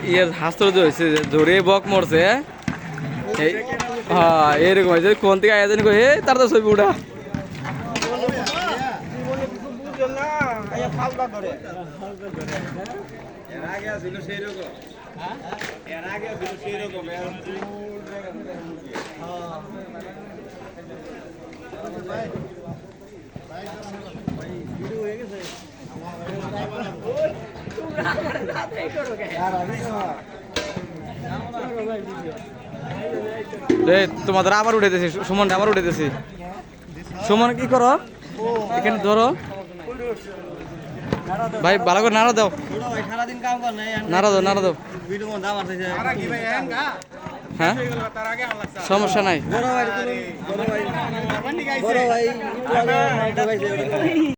ইয়ার হাস্তর হয়েছে ধরে বক মরছে। হ্যাঁ এরকম হয়েছে কোন থেকে আয়োজন করে তার তো ছবি উঠা তোমাদের আবার উঠেতেছি সুমন আবার উঠেতেছি সুমন কি করো এখানে ধরো ভাই ভালো করে নাড়া দাও নাড়া দাও নাড়া দাও হ্যাঁ সমস্যা নাই